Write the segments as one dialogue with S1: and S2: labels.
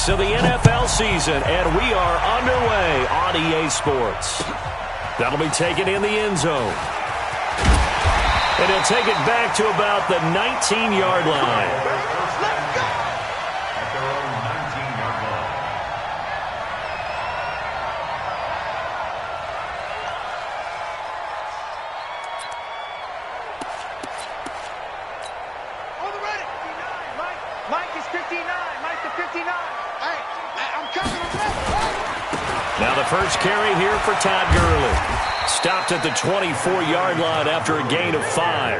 S1: weeks of the NFL season, and we are underway on EA Sports. That'll be taken in the end zone. And he'll take it back to about the 19-yard line. Now the first carry here for Todd Gurley. Stopped at the 24-yard line after a gain of 5.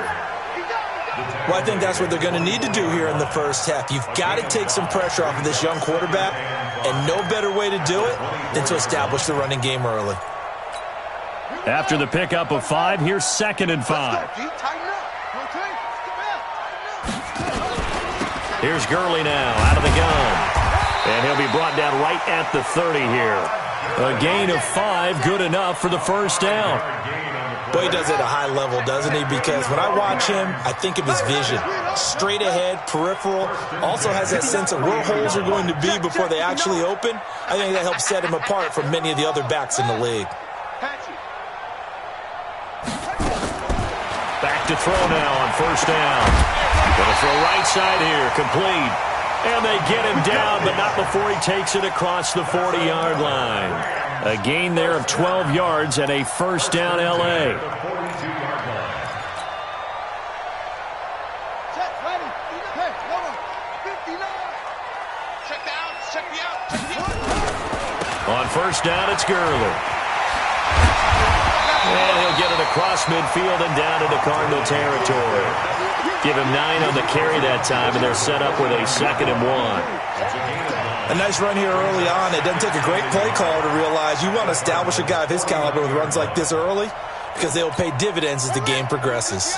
S2: Well, I think that's what they're going to need to do here in the first half. You've got to take some pressure off of this young quarterback, and no better way to do it than to establish the running game early.
S1: After the pickup of 5, here's 2nd and 5. Here's Gurley now out of the gun. And he'll be brought down right at the 30 here. A gain of 5, good enough for the first down.
S2: Boy, he does it at a high level, doesn't he? Because when I watch him, I think of his vision. Straight ahead, peripheral. Also has that sense of where holes are going to be before they actually open. I think that helps set him apart from many of the other backs in the league.
S1: Back to throw now on first down. Going to throw right side here, complete. And they get him down, but not before he takes it across the 40-yard line. A gain there of 12 yards and a first down L.A. On first down, it's Gurley. And he'll get it across midfield and down into Cardinal territory. Give him 9 on the carry that time, and they're set up with a 2nd and 1.
S2: A nice run here early on. It doesn't take a great play caller to realize you want to establish a guy of his caliber with runs like this early because they will pay dividends as the game progresses.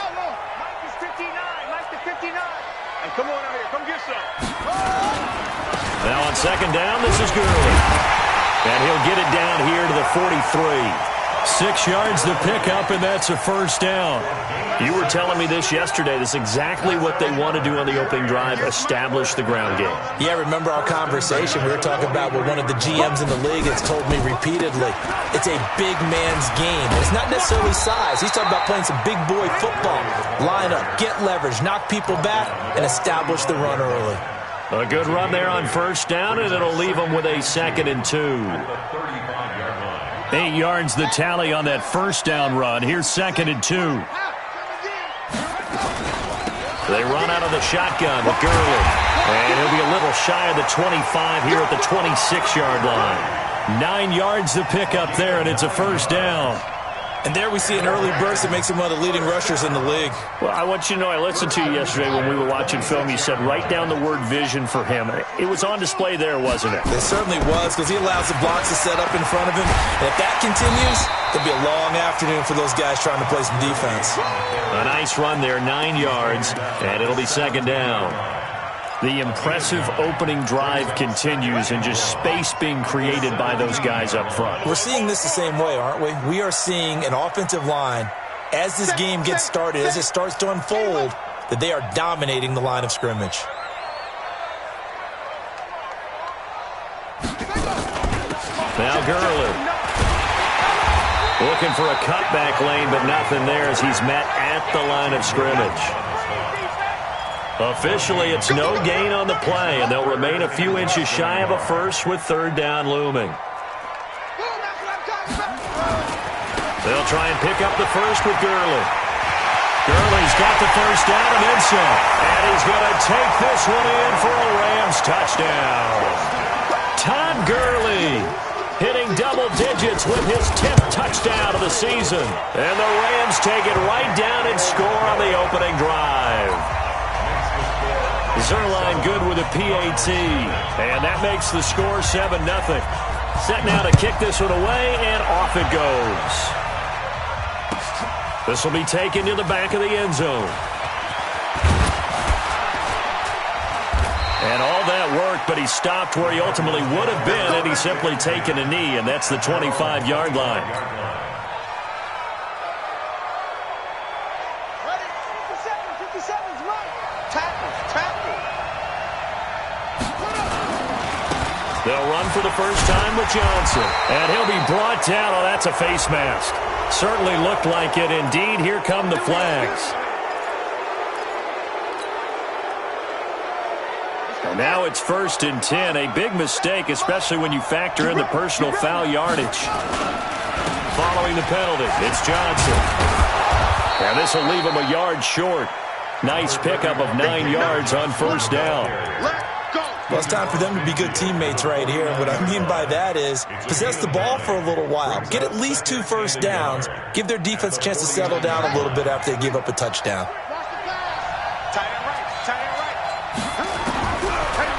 S1: Now on 2nd down, this is Gurley. And he'll get it down here to the 43. 6 yards to pick up, and that's a first down. You were telling me this yesterday. This is exactly what they want to do on the opening drive, establish the ground game.
S2: Yeah, remember our conversation. We were talking about what one of the GMs in the league has told me repeatedly. It's a big man's game. It's not necessarily size. He's talking about playing some big boy football. Line up, get leverage, knock people back, and establish the run early.
S1: A good run there on first down, and it'll leave them with a 2nd and 2. 8 yards the tally on that first down run. Here's 2nd and 2. They run out of the shotgun with Gurley. And he'll be a little shy of the 25 here at the 26-yard line. 9 yards to pick up there, and it's a first down.
S2: And there we see an early burst that makes him one of the leading rushers in the league.
S1: Well, I want you to know, I listened to you yesterday when we were watching film. You said write down the word vision for him. It was on display there, wasn't it?
S2: It certainly was, because he allows the blocks to set up in front of him. And if that continues, it'll be a long afternoon for those guys trying to play some defense.
S1: A nice run there, 9 yards, and it'll be 2nd down. The impressive opening drive continues, and just space being created by those guys up front.
S2: We're seeing this the same way, aren't we? We are seeing an offensive line, as this game gets started, as it starts to unfold, that they are dominating the line of scrimmage.
S1: Now Gurley. Looking for a cutback lane, but nothing there as he's met at the line of scrimmage. Officially, it's no gain on the play, and they'll remain a few inches shy of a first with 3rd down looming. They'll try and pick up the first with Gurley. Gurley's got the first down and then some. And he's going to take this one in for a Rams touchdown. Todd Gurley hitting double digits with his 10th touchdown of the season. And the Rams take it right down and score on the opening drive. Zerline good with a PAT, and that makes the score 7-0. Set now to kick this one away, and off it goes. This will be taken to the back of the end zone. And all that work, but he stopped where he ultimately would have been, and he's simply taken a knee, and that's the 25-yard line. They'll run for the first time with Johnson. And he'll be brought down. Oh, that's a face mask. Certainly looked like it. Indeed, here come the flags. And now it's 1st and 10. A big mistake, especially when you factor in the personal foul yardage. Following the penalty, it's Johnson. And this will leave him a yard short. Nice pickup of 9 yards on 1st down.
S2: Well, it's time for them to be good teammates right here. And what I mean by that is possess the ball for a little while. Get at least 2 first downs. Give their defense a chance to settle down a little bit after they give up a touchdown.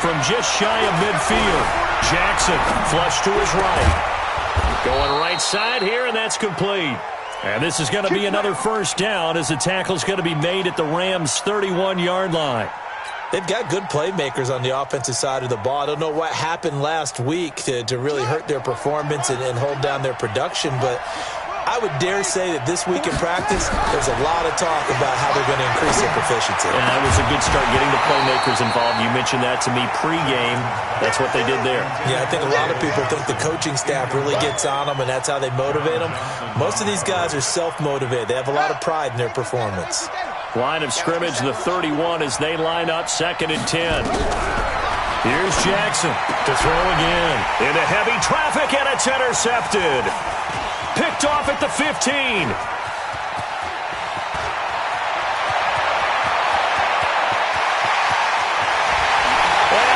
S1: From just shy of midfield, Jackson flush to his right. Going right side here, and that's complete. And this is going to be another 1st down as the tackle's going to be made at the Rams' 31-yard line.
S2: They've got good playmakers on the offensive side of the ball. I don't know what happened last week to really hurt their performance and hold down their production, but I would dare say that this week in practice, there's a lot of talk about how they're going to increase their proficiency.
S1: And that was a good start, getting the playmakers involved. You mentioned that to me pregame. That's what they did there.
S2: Yeah, I think a lot of people think the coaching staff really gets on them, and that's how they motivate them. Most of these guys are self-motivated. They have a lot of pride in their performance.
S1: Line of scrimmage, the 31 as they line up 2nd and 10. Here's Jackson to throw again. Into heavy traffic, and it's intercepted. Picked off at the 15. And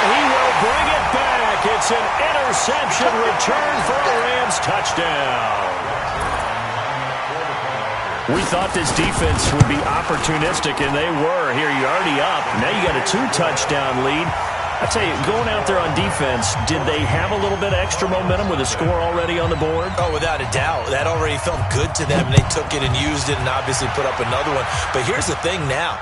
S1: he will bring it back. It's an interception return for a Rams touchdown. We thought this defense would be opportunistic, and they were. Here, you're already up. Now you got a 2-touchdown lead. I tell you, going out there on defense, did they have a little bit of extra momentum with a score already on the board?
S2: Oh, without a doubt. That already felt good to them. They took it and used it and obviously put up another one. But here's the thing now.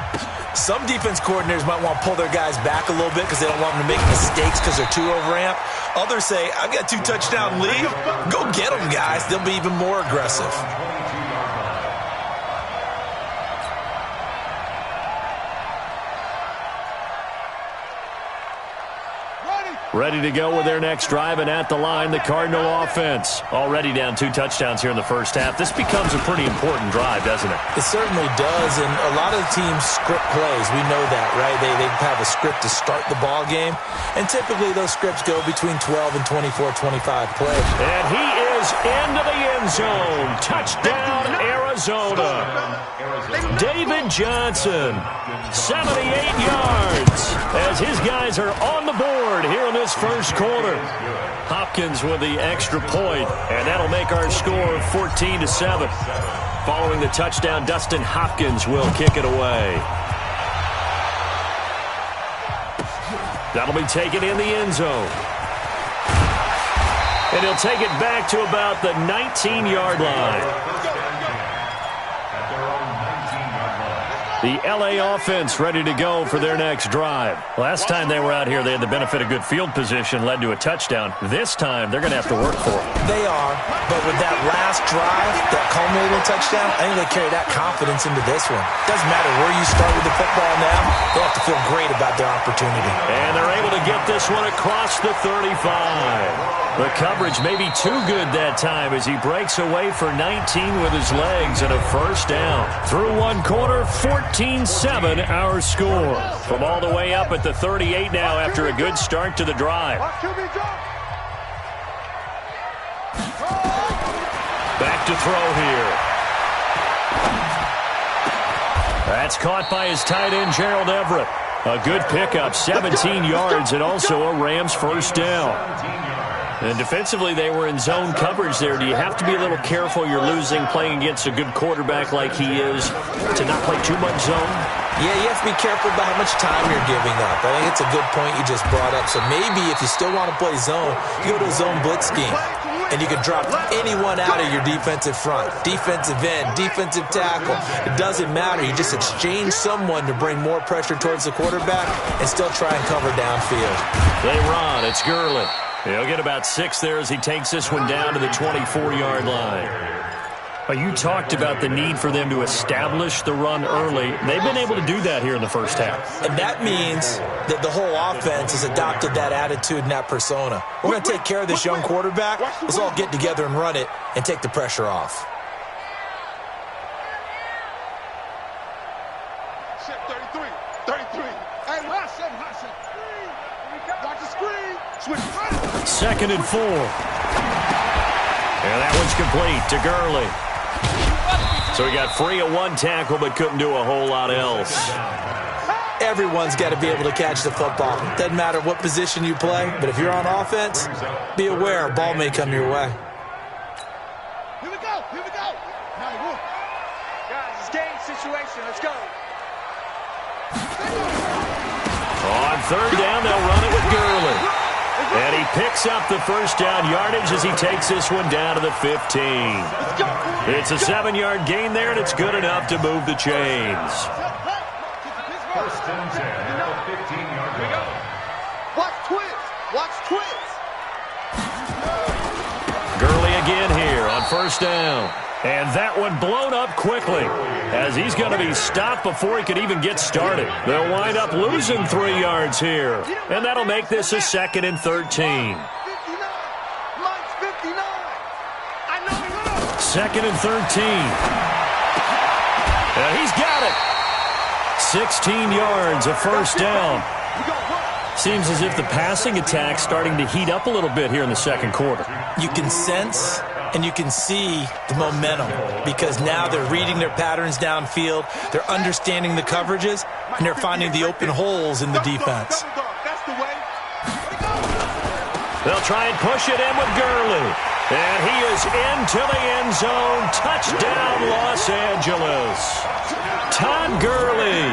S2: Some defense coordinators might want to pull their guys back a little bit because they don't want them to make mistakes because they're too overamped. Others say, I've got 2-touchdown lead. Go get them, guys. They'll be even more aggressive.
S1: Ready to go with their next drive, and at the line, the Cardinal offense. Already down 2 touchdowns here in the first half. This becomes a pretty important drive, doesn't it?
S2: It certainly does, and a lot of the teams script plays. We know that, right? They have a script to start the ball game, and typically those scripts go between 12 and 24, 25 plays.
S1: And he is into the end zone. Touchdown, Arizona. David Johnson, 78 yards, as his guys are on the board here in this first quarter. Hopkins with the extra point, and that'll make our score 14-7. Following the touchdown, Dustin Hopkins will kick it away. That'll be taken in the end zone. And he'll take it back to about the 19-yard line. The L.A. offense ready to go for their next drive. Last time they were out here, they had the benefit of good field position, led to a touchdown. This time, they're going to have to work for it.
S2: They are, but with that last drive, that culminating touchdown, I think they carry that confidence into this one. Doesn't matter where you start with the football now, they have to feel great about their opportunity.
S1: And they're able to get this one across the 35. The coverage may be too good that time as he breaks away for 19 with his legs and a first down. Through one quarter, 14-7 our score. From all the way up at the 38 now after a good start to the drive. Back to throw here. That's caught by his tight end, Gerald Everett. A good pickup, 17 yards, and also a Rams first down. And defensively, they were in zone coverage there. Do you have to be a little careful? You're losing playing against a good quarterback like he is to not play too much zone?
S2: Yeah, you have to be careful about how much time you're giving up. I think it's a good point you just brought up. So maybe if you still want to play zone, you go to a zone blitz scheme. And you can drop anyone out of your defensive front. Defensive end, defensive tackle. It doesn't matter. You just exchange someone to bring more pressure towards the quarterback and still try and cover downfield.
S1: They run. It's Gurley. He'll get about 6 there as he takes this one down to the 24-yard line. Well, you talked about the need for them to establish the run early. They've been able to do that here in the first half.
S2: And that means that the whole offense has adopted that attitude and that persona. We're going to take care of this young quarterback. Let's all get together and run it and take the pressure off.
S3: 33. Hey, watch the screen. Switch.
S1: 2nd and 4. And that one's complete to Gurley. So he got free of one tackle but couldn't do a whole lot else.
S2: Everyone's got to be able to catch the football. Doesn't matter what position you play, but if you're on offense, be aware a ball may come your way.
S3: Here we go. Now, guys, it's game situation. Let's go.
S1: On 3rd down, they'll run it with Gurley. And he picks up the first down yardage as he takes this one down to the 15. It's a 7-yard gain there, and it's good enough to move the chains.
S3: First and 10 at the 15-yard line. Watch twist.
S1: Gurley again here on 1st down. And that one blown up quickly as he's going to be stopped before he could even get started. They'll wind up losing 3 yards here. And that'll make this a 2nd and 13. 2nd and 13. And he's got it. 16 yards, a first down. Seems as if the passing attack's starting to heat up a little bit here in the 2nd quarter.
S2: You can sense and you can see the momentum because now they're reading their patterns downfield, they're understanding the coverages, and they're finding the open holes in the defense.
S1: They'll try and push it in with Gurley. And he is into the end zone. Touchdown, Los Angeles. Todd Gurley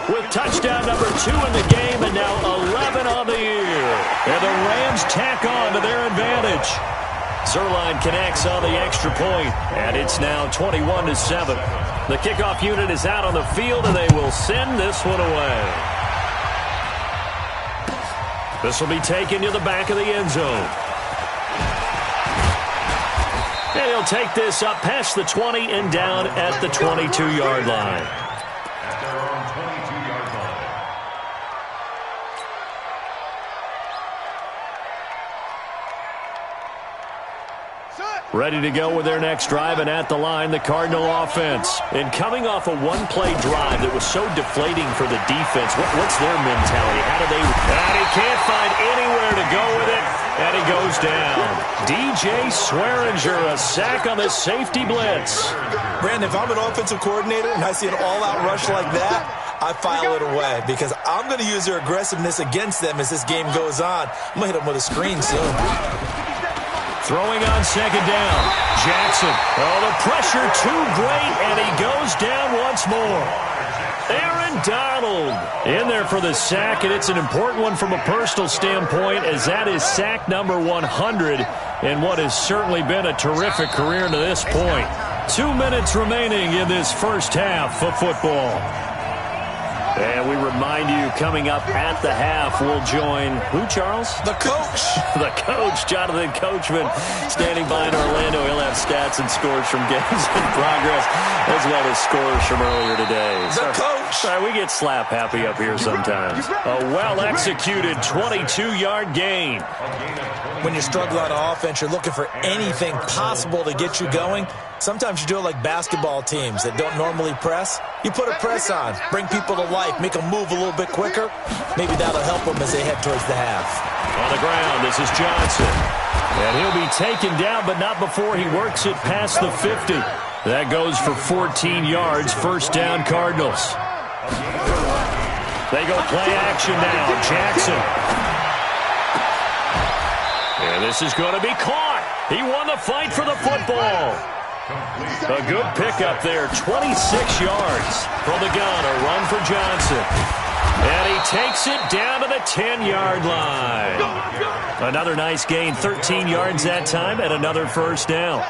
S1: with touchdown number 2 in the game and now 11 on the year. And the Rams tack on to their advantage. Zerline connects on the extra point, and it's now 21-7. The kickoff unit is out on the field, and they will send this one away. This will be taken to the back of the end zone. And he'll take this up past the 20 and down at the 22-yard line. Ready to go with their next drive, and at the line, the Cardinal offense. And coming off a one-play drive that was so deflating for the defense, what's their mentality? How do they... And he can't find anywhere to go with it, and he goes down. DJ Swearinger, a sack on the safety blitz.
S2: Brandon, if I'm an offensive coordinator and I see an all-out rush like that, I file it away because I'm going to use their aggressiveness against them as this game goes on. I'm going to hit them with a screen soon.
S1: Throwing on 2nd down. Jackson. Oh, the pressure too great, and he goes down once more. Aaron Donald in there for the sack, and it's an important one from a personal standpoint as that is sack number 100 in what has certainly been a terrific career to this point. 2 minutes remaining in this first half of football. And we remind you, coming up at the half, we'll join who, Charles?
S2: The coach.
S1: The coach, Jonathan Coachman, standing by in Orlando. He'll have stats and scores from games in progress, as well as scores from earlier today.
S2: The coach.
S1: Sorry, we get slap happy up here sometimes. A well-executed 22-yard gain.
S2: When you're struggling on offense, you're looking for anything possible to get you going. Sometimes you do it like basketball teams that don't normally press. You put a press on, bring people to life, make them move a little bit quicker. Maybe that'll help them as they head towards the half.
S1: On the ground, this is Johnson. And he'll be taken down, but not before he works it past the 50. That goes for 14 yards, first down Cardinals. They go play action now, Jackson. And this is going to be caught. He won the fight for the football. A good pickup there, 26 yards from the gun, a run for Johnson. And he takes it down to the 10-yard line. Another nice gain, 13 yards that time, and another first down.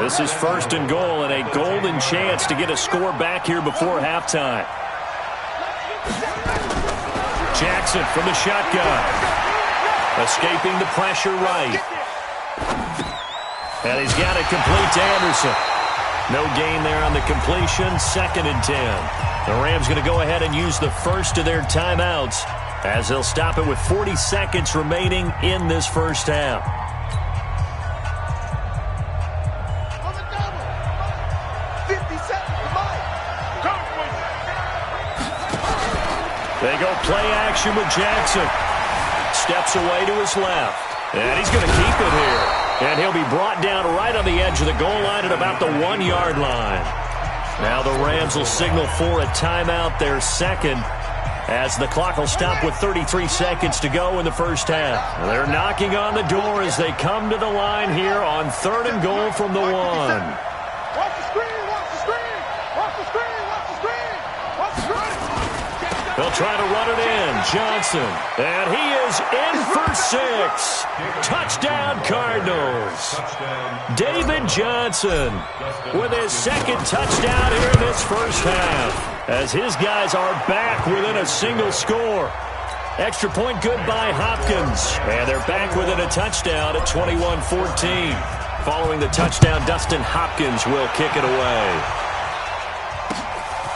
S1: This is 1st and goal, and a golden chance to get a score back here before halftime. Jackson from the shotgun. Escaping the pressure right. And he's got it complete to Anderson. No gain there on the completion. 2nd and 10. The Rams going to go ahead and use the first of their timeouts as they'll stop it with 40 seconds remaining in this first half. They go play action with Jackson. Steps away to his left. And he's going to keep it here. And he'll be brought down right on the edge of the goal line at about the 1-yard line. Now the Rams will signal for a timeout, their second, as the clock will stop with 33 seconds to go in the first half. They're knocking on the door as they come to the line here on 3rd and goal from the 1.
S3: Watch the screen, watch the screen, watch the screen, watch the screen, watch the screen.
S1: They'll try to run it in. Johnson. And he is in for 6. Touchdown, Cardinals. David Johnson with his 2nd touchdown here in this first half, as his guys are back within a single score. Extra point good by Hopkins. And they're back within a touchdown at 21-14. Following the touchdown, Dustin Hopkins will kick it away.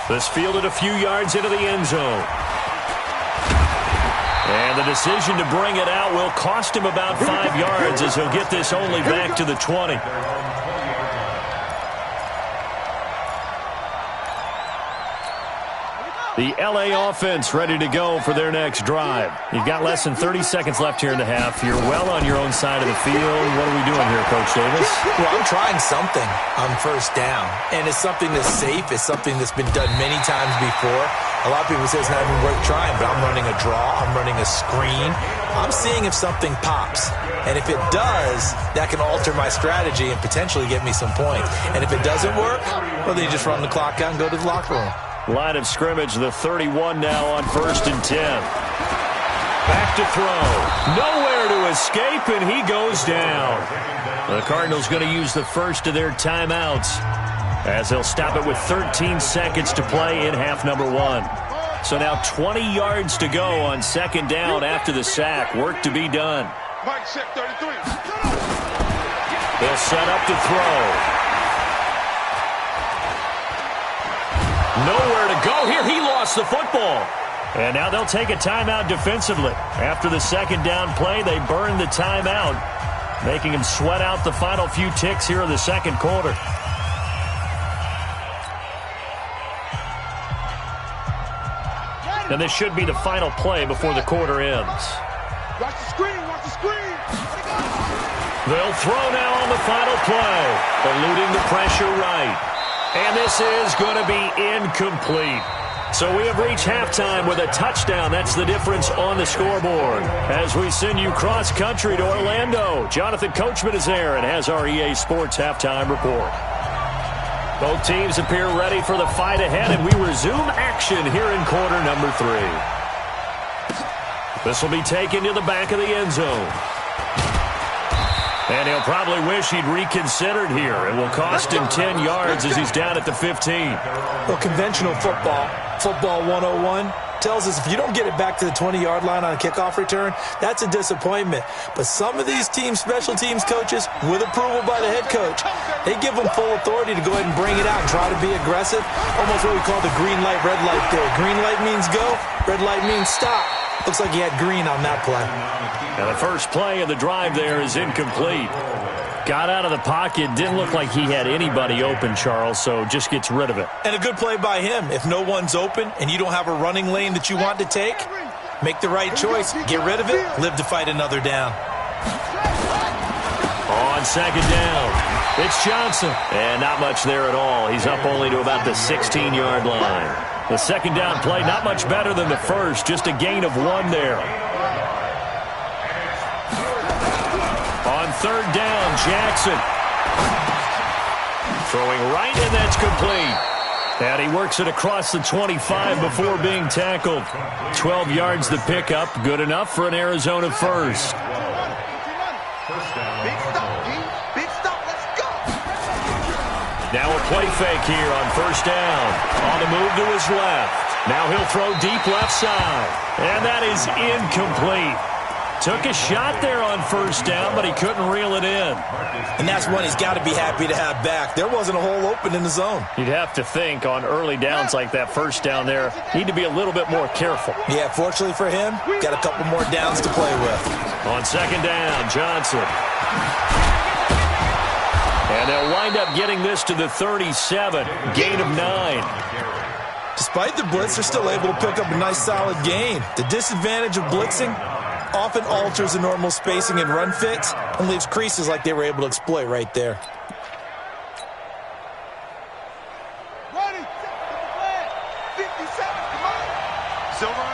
S1: This fielded a few yards into the end zone. And the decision to bring it out will cost him about 5 yards, as he'll get this only back to the 20. The L.A. offense ready to go for their next drive. You've got less than 30 seconds left here in the half. You're well on your own side of the field. What are we doing here, Coach Davis?
S2: Well, I'm trying something on first down, and it's something that's safe. It's something that's been done many times before. A lot of people say it's not even worth trying, but I'm running a draw. I'm running a screen. I'm seeing if something pops. And if it does, that can alter my strategy and potentially get me some points. And if it doesn't work, well, then you just run the clock out and go to the locker room.
S1: Line of scrimmage, the 31 now on 1st and 10. Back to throw. Nowhere to escape, and he goes down. The Cardinals going to use the first of their timeouts, as they'll stop it with 13 seconds to play in half number 1. So now 20 yards to go on 2nd down after the sack. Work to be done.
S3: Mike check 33.
S1: They'll set up to throw. Nowhere to go here. He lost the football. And now they'll take a timeout defensively. After the 2nd down play, they burn the timeout, making him sweat out the final few ticks here in the 2nd quarter. And this should be the final play before the quarter ends.
S3: Watch the screen, watch the screen.
S1: They'll throw now on the final play, eluding the pressure right. And this is going to be incomplete. So we have reached halftime with a touchdown. That's the difference on the scoreboard. As we send you cross-country to Orlando, Jonathan Coachman is there and has our EA Sports halftime report. Both teams appear ready for the fight ahead, and we resume action here in quarter number 3. This will be taken to the back of the end zone. And he'll probably wish he'd reconsidered here. It will cost him 10 yards as he's down at the 15.
S2: Well, conventional football 101, tells us if you don't get it back to the 20-yard line on a kickoff return, that's a disappointment. But some of these team special teams coaches, with approval by the head coach, they give them full authority to go ahead and bring it out and try to be aggressive. Almost what we call the green light, red light theory. Green light means go, red light means stop. Looks like he had green on that play.
S1: Now the first play of the drive there is incomplete. Got out of the pocket. Didn't look like he had anybody open, Charles, so just gets rid of it.
S2: And a good play by him. If no one's open and you don't have a running lane that you want to take, make the right choice. Get rid of it. Live to fight another down.
S1: On 2nd down, it's Johnson. And not much there at all. He's up only to about the 16-yard line. The 2nd down play, not much better than the first. Just a gain of 1 there. On 3rd down, Jackson. Throwing right, and that's complete. And he works it across the 25 before being tackled. 12 yards the pickup. Good enough for an Arizona first. Now a play fake here on 1st down. On the move to his left. Now he'll throw deep left side. And that is incomplete. Took a shot there on first down, but he couldn't reel it in.
S2: And that's one he's got to be happy to have back. There wasn't a hole open in the zone.
S1: You'd have to think on early downs like that first down there, need to be a little bit more careful.
S2: Yeah, fortunately for him, got a couple more downs to play with.
S1: On second down, Johnson. And they'll wind up getting this to the 37, gain of 9.
S2: Despite the blitz, they're still able to pick up a nice solid gain. The disadvantage of blitzing often alters the normal spacing and run fits and leaves creases like they were able to exploit right there.
S3: Ready, 57, come on. Silver.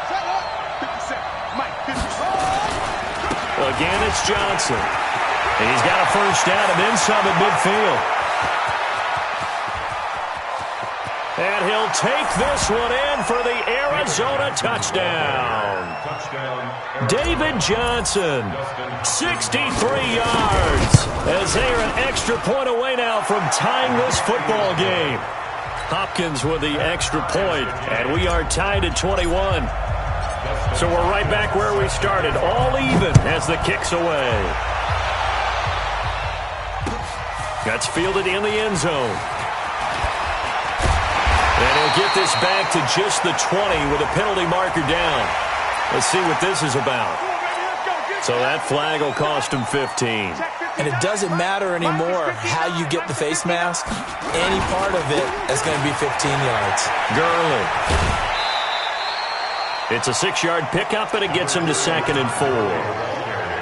S3: Set up. 57, Mike, 57.
S1: Again, it's Johnson. And he's got a first down and then some at midfield. And he'll take this one in for the Arizona touchdown. David Johnson, 63 yards, as they are an extra point away now from tying this football game. Hopkins with the extra point, and we are tied at 21. So we're right back where we started, all even as the kick's away. That's fielded in the end zone. And he'll get this back to just the 20 with a penalty marker down. Let's see what this is about. So that flag will cost him 15.
S2: And it doesn't matter anymore how you get the face mask. Any part of it is going to be 15 yards.
S1: Gurley. It's a 6-yard pickup, and it gets him to 2nd and 4.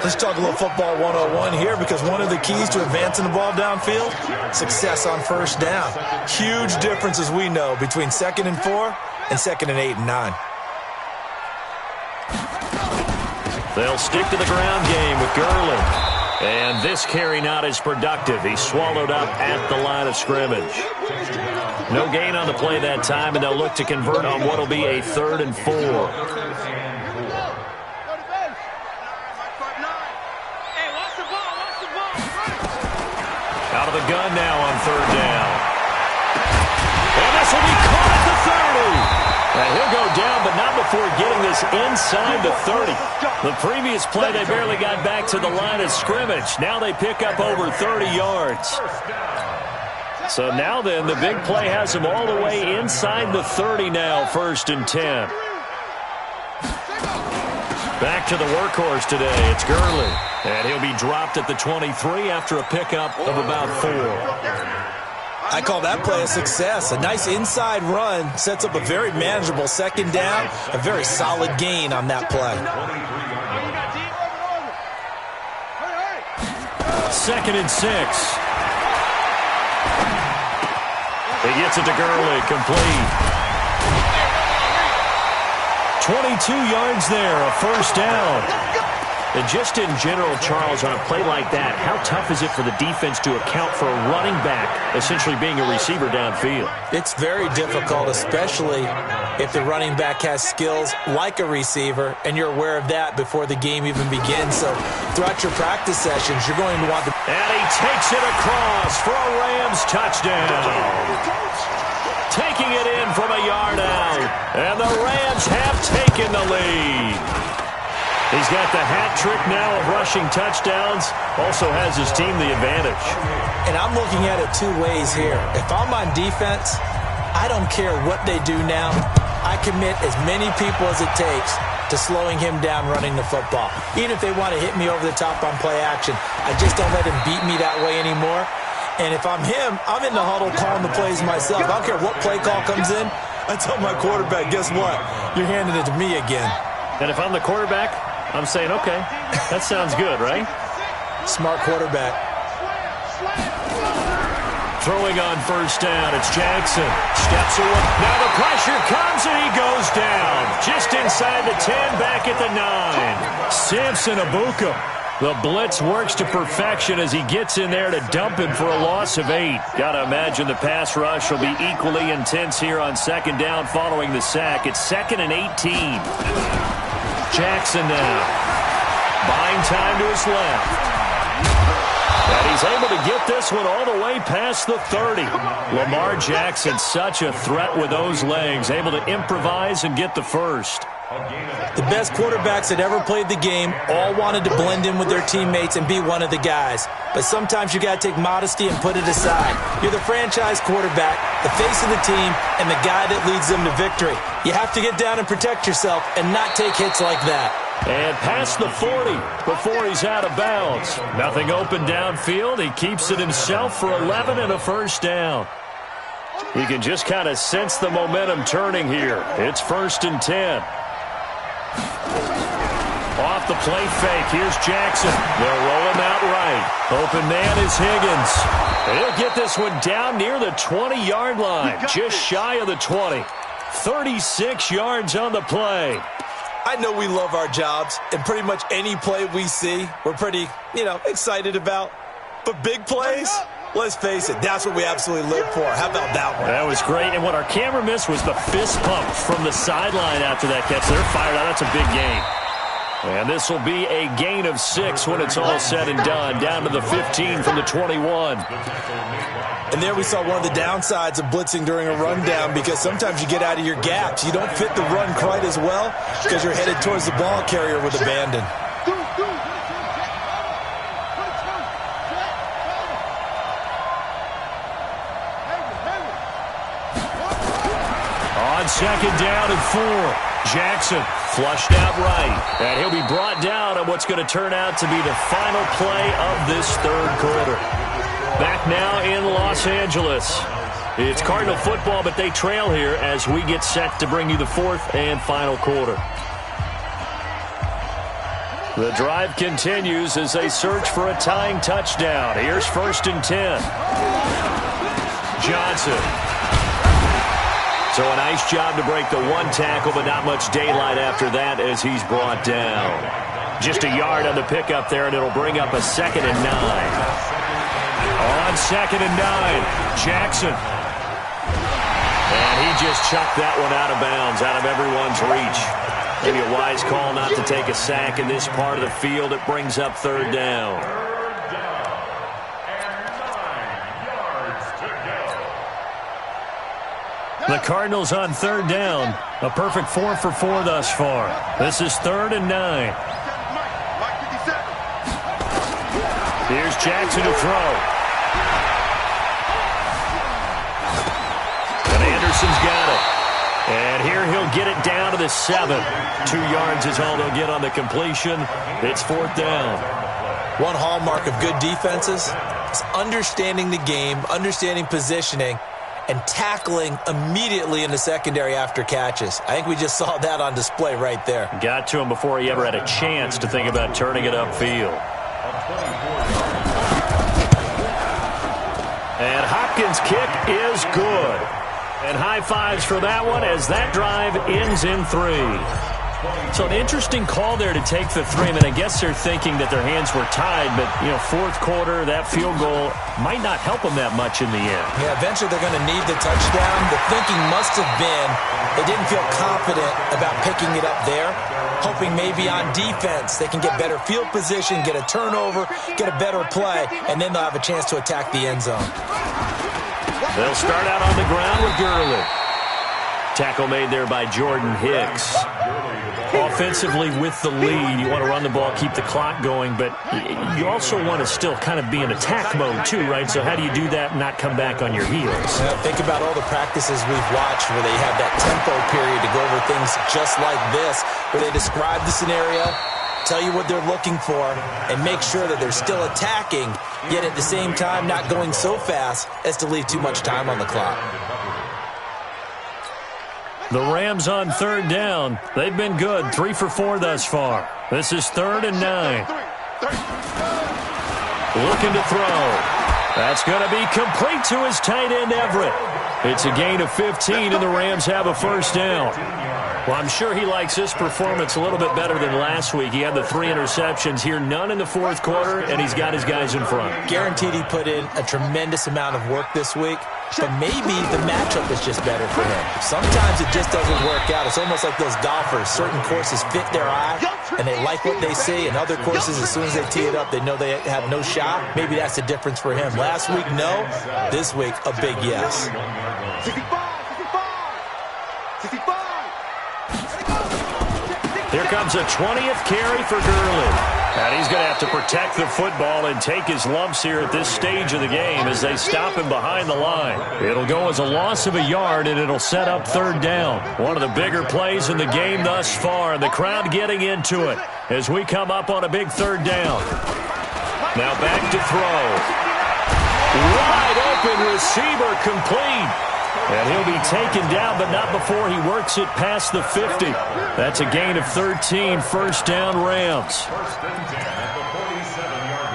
S2: Let's talk a little football 101 here, because one of the keys to advancing the ball downfield, success on first down. Huge difference, as we know, between 2nd and 4 and 2nd and 8 and 9.
S1: They'll stick to the ground game with Gurley. And this carry not as productive. He's swallowed up at the line of scrimmage. No gain on the play that time, and they'll look to convert on what will be a 3rd and 4. Out of the gun now on 3rd down. And this will be caught at the 30. And he'll go down, but not before getting this inside the 30. The previous play, they barely got back to the line of scrimmage. Now they pick up over 30 yards. So now then, the big play has them all the way inside the 30 now, 1st and 10. Back to the workhorse today. It's Gurley. And he'll be dropped at the 23 after a pickup of about 4.
S2: I call that play a success. A nice inside run sets up a very manageable 2nd down. A very solid gain on that play.
S1: 2nd and 6. He gets it to Gurley, complete. 22 yards there, a first down. And just in general, Charles, on a play like that, how tough is it for the defense to account for a running back essentially being a receiver downfield?
S2: It's very difficult, especially if the running back has skills like a receiver, and you're aware of that before the game even begins. So throughout your practice sessions, you're going to want to...
S1: And he takes it across for a Rams touchdown. Taking it in from a yard out. And the Rams have taken the lead. He's got the hat trick now of rushing touchdowns. Also has his team the advantage.
S2: And I'm looking at it 2 ways here. If I'm on defense, I don't care what they do now. I commit as many people as it takes to slowing him down running the football. Even if they want to hit me over the top on play action, I just don't let him beat me that way anymore. And if I'm him, I'm in the huddle calling the plays myself. I don't care what play call comes in. I tell my quarterback, guess what? You're handing it to me again.
S1: And if I'm the quarterback, I'm saying, okay, that sounds good, right?
S2: Smart quarterback.
S1: Throwing on first down, it's Jackson. Steps away. Now the pressure comes and he goes down. Just inside the 10, back at the 9. Samson Abuka. The blitz works to perfection as he gets in there to dump him for a loss of 8. Got to imagine the pass rush will be equally intense here on 2nd down following the sack. It's 2nd and 18. Jackson now. Buying time to his left. And he's able to get this one all the way past the 30. Lamar Jackson, such a threat with those legs, able to improvise and get the first.
S2: The best quarterbacks that ever played the game all wanted to blend in with their teammates and be one of the guys. But sometimes you got to take modesty and put it aside. You're the franchise quarterback, the face of the team, and the guy that leads them to victory. You have to get down and protect yourself and not take hits like that.
S1: And past the 40 before he's out of bounds. Nothing open downfield. He keeps it himself for 11 and a first down. You can just kind of sense the momentum turning here. It's 1st and 10. Off the play fake. Here's Jackson. They'll roll him out right. Open man is Higgins. He'll get this one down near the 20-yard line. Just shy of the 20. 36 yards on the play.
S2: I know we love our jobs, and pretty much any play we see, we're pretty, excited about. But big plays, let's face it, that's what we absolutely live for. How about that one?
S1: That was great, and what our camera missed was the fist pump from the sideline after that catch. They're fired out. That's a big gain. And this will be a gain of 6 when it's all said and done, down to the 15 from the 21.
S2: And there we saw one of the downsides of blitzing during a rundown, because sometimes you get out of your gaps. You don't fit the run quite as well because you're headed towards the ball carrier with abandon.
S1: On 2nd down and 4. Jackson flushed out right. And he'll be brought down on what's going to turn out to be the final play of this 3rd quarter. Back now in Los Angeles. It's Cardinal football, but they trail here as we get set to bring you the 4th and final quarter. The drive continues as they search for a tying touchdown. Here's 1st and 10. Johnson. So a nice job to break the 1 tackle, but not much daylight after that as he's brought down. Just a yard on the pickup there, and it'll bring up a 2nd and 9. On 2nd and 9, Jackson. And he just chucked that one out of bounds, out of everyone's reach. Maybe a wise call not to take a sack in this part of the field. It brings up 3rd down. The Cardinals on 3rd down. A perfect 4 for 4 thus far. This is 3rd and 9. Here's Jackson to throw. And Anderson's got it. And here he'll get it down to the 7. 2 yards is all they'll get on the completion. It's 4th down.
S2: One hallmark of good defenses is understanding the game, understanding positioning, and tackling immediately in the secondary after catches. I think we just saw that on display right there.
S1: Got to him before he ever had a chance to think about turning it upfield. And Hopkins' kick is good. And high fives for that one as that drive ends in 3. So an interesting call there to take the 3. I mean, I guess they're thinking that their hands were tied, but, 4th quarter, that field goal might not help them that much in the end.
S2: Yeah, eventually they're going to need the touchdown. The thinking must have been they didn't feel confident about picking it up there, hoping maybe on defense they can get better field position, get a turnover, get a better play, and then they'll have a chance to attack the end zone.
S1: They'll start out on the ground with Gurley. Tackle made there by Jordan Hicks. Offensively with the lead, you want to run the ball, keep the clock going, but you also want to still kind of be in attack mode too, right? So how do you do that and not come back on your heels?
S2: Think about all the practices we've watched where they have that tempo period to go over things just like this, where they describe the scenario, tell you what they're looking for, and make sure that they're still attacking, yet at the same time not going so fast as to leave too much time on the clock.
S1: The Rams on 3rd down. They've been good. 3 for 4 thus far. This is 3rd and 9. Looking to throw. That's going to be complete to his tight end, Everett. It's a gain of 15, and the Rams have a first down. Well, I'm sure he likes this performance a little bit better than last week. He had the 3 interceptions here, none in the 4th quarter, and he's got his guys in front.
S2: Guaranteed he put in a tremendous amount of work this week, but maybe the matchup is just better for him. Sometimes it just doesn't work out. It's almost like those golfers. Certain courses fit their eye, and they like what they see, and other courses, as soon as they tee it up, they know they have no shot. Maybe that's the difference for him. Last week, no. This week, a big yes.
S3: 65.
S1: Here comes a 20th carry for Gurley. And he's going to have to protect the football and take his lumps here at this stage of the game as they stop him behind the line. It'll go as a loss of a yard, and it'll set up third down. One of the bigger plays in the game thus far, and the crowd getting into it as we come up on a big third down. Now back to throw. Wide open receiver, complete. And he'll be taken down, but not before he works it past the 50. That's a gain of 13, first down Rams.
S4: First and 10 at the 47-yard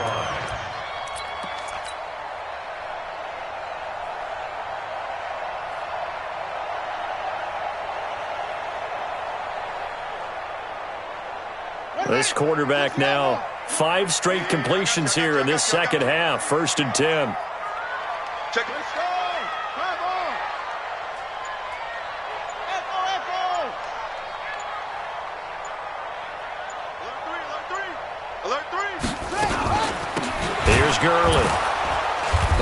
S1: line. This quarterback now, 5 straight completions here in this second half, first and 10.
S3: Check it.
S1: Here's Gurley.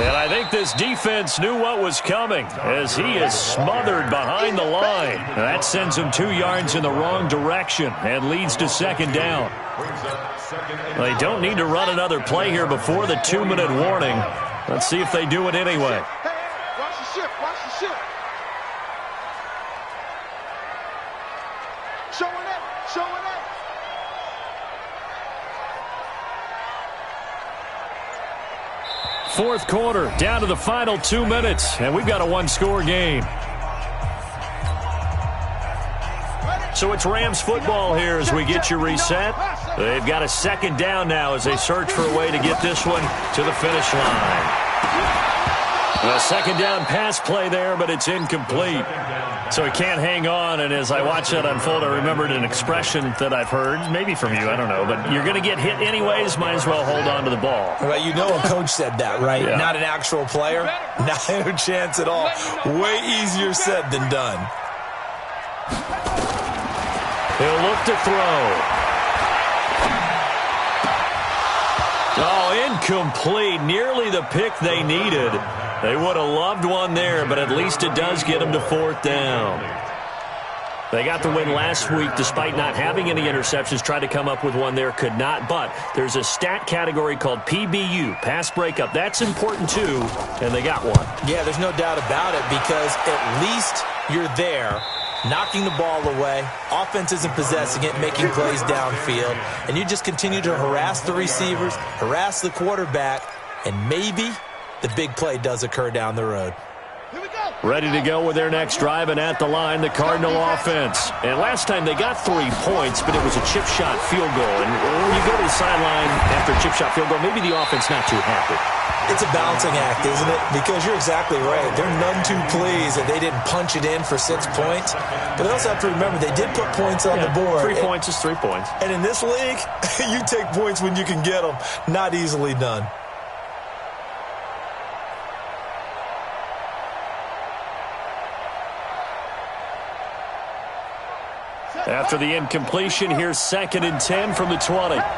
S1: And I think this defense knew what was coming as he is smothered behind the line. And that sends him 2 yards in the wrong direction and leads to second down. They don't need to run another play here before the 2-minute warning. Let's see if they do it anyway.
S3: Watch the ship. Watch the ship. Showing up. Showing up.
S1: Fourth quarter, down to the final 2 minutes, and we've got a 1-score game. So it's Rams football here as we get you reset. They've got a second down now as they search for a way to get this one to the finish line. A second down pass play there, but it's incomplete. So he can't hang on, and as I watch that unfold, I remembered an expression that I've heard, maybe from you, I don't know, but you're going to get hit anyways, might as well hold on to the ball.
S2: Well, you know a coach said that, right?
S1: Yeah.
S2: Not an actual player. Not a chance at all. Way easier said than done.
S1: He'll look to throw. Oh, incomplete. Nearly the pick they needed. They would have loved one there, but at least it does get them to fourth down. They got the win last week despite not having any interceptions. Tried to come up with one there, could not. But there's a stat category called PBU, pass breakup. That's important too, and they got one.
S2: Yeah, there's no doubt about it because at least you're there, knocking the ball away. Offense isn't possessing it, making plays downfield. And you just continue to harass the receivers, harass the quarterback, and maybe the big play does occur down the road.
S1: Ready to go with their next drive, and at the line, the Cardinal offense. And last time they got 3 points, but it was a chip shot field goal. And when you go to the sideline after a chip shot field goal, maybe the offense not too happy.
S2: It's a balancing act, isn't it? Because you're exactly right. They're none too pleased that they didn't punch it in for 6 points. But they also have to remember they did put points on the board.
S1: 3 points is 3 points.
S2: And in this league, you take points when you can get them. Not easily done.
S1: After the incompletion, here's 2nd and 10 from the 20.
S3: Check.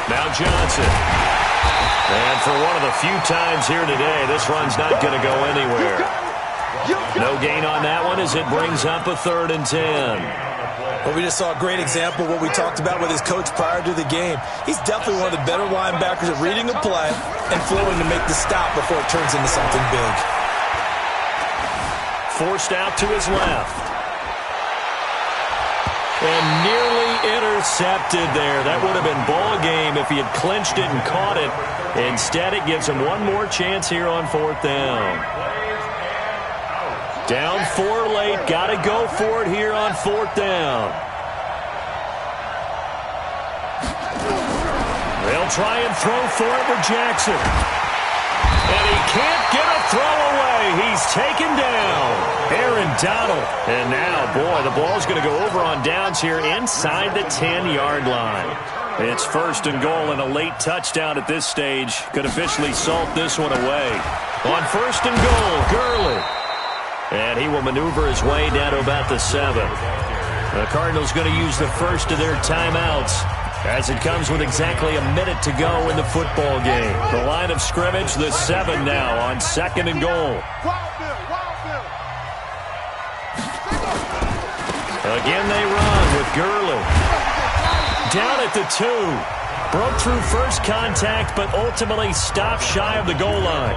S1: Now Johnson. And for one of the few times here today, this run's not going to go anywhere. No gain on that one as it brings up a 3rd and 10.
S2: Well, we just saw a great example of what we talked about with his coach prior to the game. He's definitely one of the better linebackers at reading a play and flowing to make the stop before it turns into something big.
S1: Forced out to his left. And nearly intercepted there. That would have been ball game if he had clinched it and caught it. Instead, it gives him one more chance here on 4th down. Down 4 late. Got to go for it here on 4th down. They'll try and throw for it with Jackson. And he can't get a throw away. He's taken down. Aaron Donald. And now, boy, the ball's going to go over on downs here inside the 10-yard line. It's 1st and goal and a late touchdown at this stage. Could officially salt this one away. On 1st and goal, Gurley. And he will maneuver his way down to about the 7. The Cardinals going to use the first of their timeouts. as it comes with exactly a minute to go in the football game. The line of scrimmage, the 7 now on 2nd and goal. Again they run with Gurley. Down at the 2. Broke through first contact, but ultimately stopped shy of the goal line.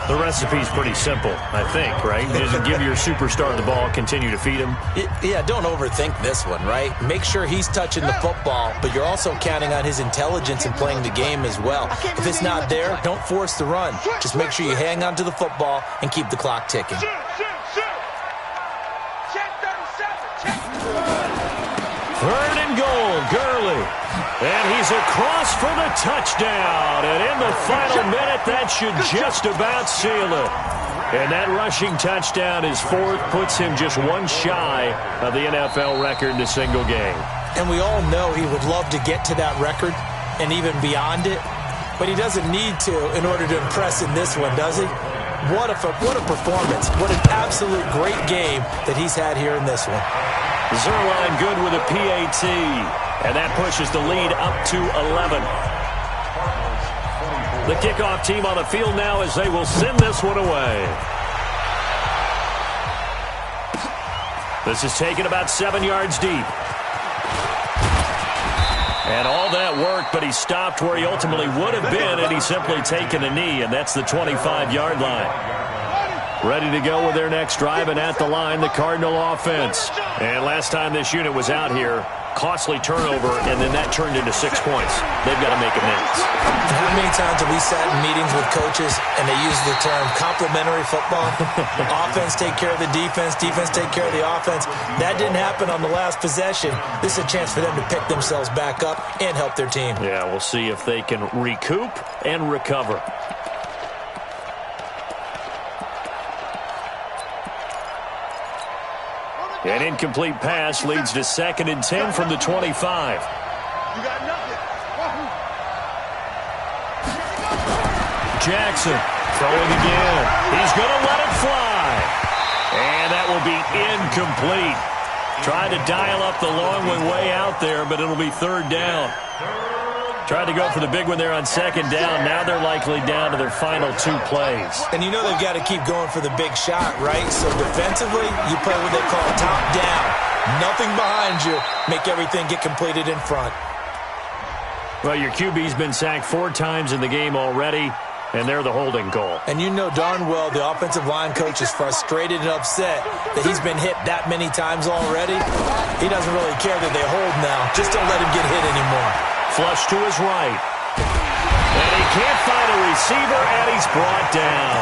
S1: The recipe's pretty simple, I think, right? Just give your superstar the ball, continue to feed him.
S2: Yeah, don't overthink this one, right? Make sure he's touching the football, but you're also counting on his intelligence in playing the game as well. If it's not there, don't force the run. Just make sure you hang on to the football and keep the clock ticking.
S1: Third and goal, Gurley. And he's across for the touchdown. And in the final minute, that should just about seal it. And that rushing touchdown, his 4th, puts him just one shy of the NFL record in a single game.
S2: And we all know he would love to get to that record and even beyond it. But he doesn't need to in order to impress in this one, does he? What a performance. What an absolute great game that he's had here in this one.
S1: Zerline good with a PAT, and that pushes the lead up to 11. The kickoff team on the field now as they will send this one away. This is taken about 7 yards deep. And all that work, but he stopped where he ultimately would have been, and he's simply taken a knee, and that's the 25-yard line. Ready to go with their next drive, and at the line, the Cardinal offense. And last time this unit was out here, costly turnover, and then that turned into 6 points. They've got to make amends.
S2: How many times have we sat in meetings with coaches and they use the term complementary football? Offense take care of the defense, defense take care of the offense. That didn't happen on the last possession. This is a chance for them to pick themselves back up and help their team.
S1: Yeah, we'll see if they can recoup and recover. An incomplete pass leads to 2nd and 10 from the 25.
S3: You got nothing.
S1: Jackson throwing again. He's going to let it fly. And that will be incomplete. Tried to dial up the long one way out there, but it'll be 3rd down. Tried to go for the big one there on 2nd down. Now they're likely down to their final 2 plays.
S2: And you know they've got to keep going for the big shot, right? So defensively, you play what they call top down. Nothing behind you. Make everything get completed in front.
S1: Well, your QB's been sacked 4 times in the game already, and they're the holding call.
S2: And you know darn well the offensive line coach is frustrated and upset that he's been hit that many times already. He doesn't really care that they hold now. Just don't let him get hit anymore.
S1: Flush to his right. And he can't find a receiver, and he's brought down.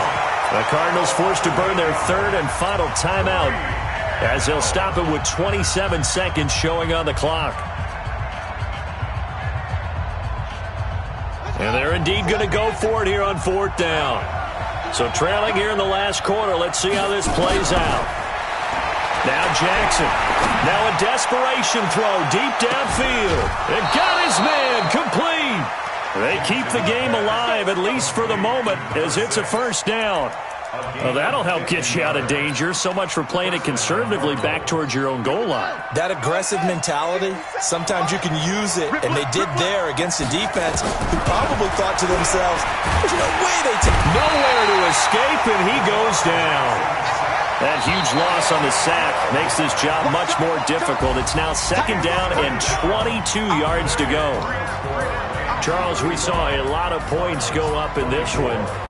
S1: The Cardinals forced to burn their 3rd and final timeout as they'll stop it with 27 seconds showing on the clock. And they're indeed going to go for it here on 4th down. So trailing here in the last quarter, let's see how this plays out. Now Jackson. Now a desperation throw deep downfield. And got his man complete. They keep the game alive, at least for the moment, as it's a 1st down. Well, that'll help get you out of danger. So much for playing it conservatively back towards your own goal line.
S2: That aggressive mentality, sometimes you can use it, and they did there against a defense who probably thought to themselves, there's no way they take
S1: nowhere to escape, and he goes down. That huge loss on the sack makes this job much more difficult. It's now 2nd down and 22 yards to go. Charles, we saw a lot of points go up in this one.